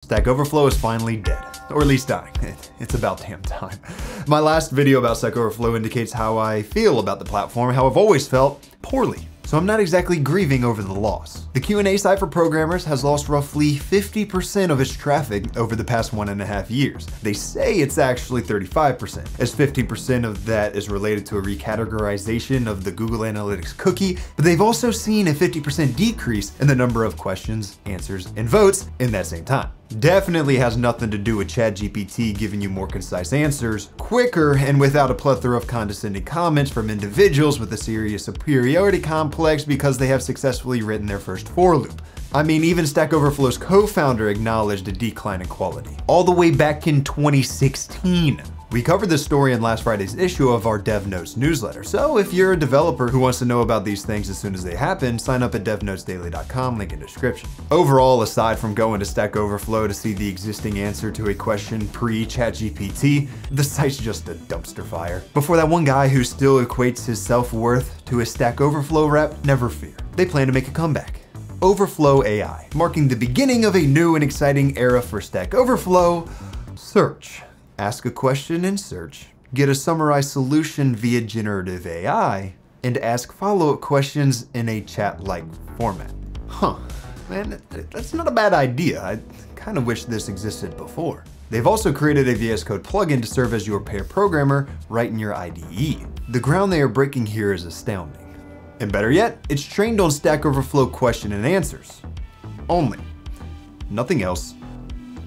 Stack Overflow is finally dead, or at least dying. It's about damn time. My last video about Stack Overflow indicates how I feel about the platform, how I've always felt poorly. So I'm not exactly grieving over the loss. The Q&A site for programmers has lost roughly 50% of its traffic over the past 1.5 years. They say it's actually 35%, as 15% of that is related to a recategorization of the Google Analytics cookie, but they've also seen a 50% decrease in the number of questions, answers, and votes in that same time. Definitely has nothing to do with ChatGPT giving you more concise answers, quicker, and without a plethora of condescending comments from individuals with a serious superiority complex because they have successfully written their first for loop. I mean, even Stack Overflow's co-founder acknowledged a decline in quality, all the way back in 2016. We covered this story in last Friday's issue of our Dev Notes newsletter, so if you're a developer who wants to know about these things as soon as they happen, sign up at devnotesdaily.com, link in description. Overall, aside from going to Stack Overflow to see the existing answer to a question pre-ChatGPT, the site's just a dumpster fire. But for that one guy who still equates his self-worth to a Stack Overflow rep, never fear. They plan to make a comeback. Overflow AI, marking the beginning of a new and exciting era for Stack Overflow. Search. Ask a question in search, get a summarized solution via generative AI, and ask follow-up questions in a chat-like format. Huh, man, that's not a bad idea. I kind of wish this existed before. They've also created a VS Code plugin to serve as your pair programmer right in your IDE. The ground they are breaking here is astounding. And better yet, it's trained on Stack Overflow question and answers. Only. Nothing else.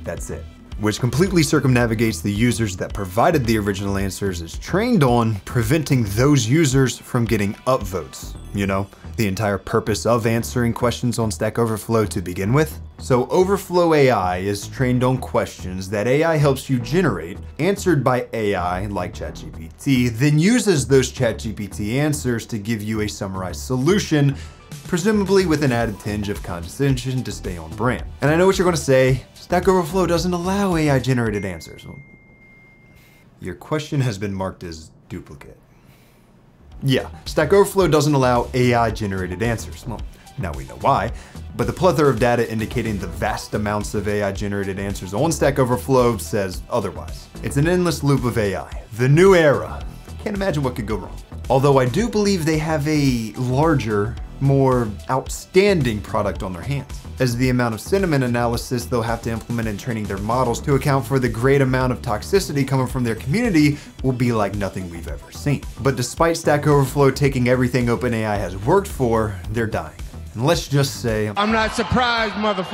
That's it. Which completely circumnavigates the users that provided the original answers it's trained on, preventing those users from getting upvotes. You know, the entire purpose of answering questions on Stack Overflow to begin with. So Overflow AI is trained on questions that AI helps you generate, answered by AI like ChatGPT, then uses those ChatGPT answers to give you a summarized solution, presumably with an added tinge of condescension to stay on brand. And I know what you're going to say, Stack Overflow doesn't allow AI-generated answers. Well, your question has been marked as duplicate. Yeah, Stack Overflow doesn't allow AI-generated answers. Well, now we know why, but the plethora of data indicating the vast amounts of AI-generated answers on Stack Overflow says otherwise. It's an endless loop of AI, the new era. Can't imagine what could go wrong. Although I do believe they have a larger, more outstanding product on their hands, as the amount of sentiment analysis they'll have to implement in training their models to account for the great amount of toxicity coming from their community will be like nothing we've ever seen. But despite Stack Overflow taking everything OpenAI has worked for, they're dying. And let's just say, I'm not surprised, motherfucker.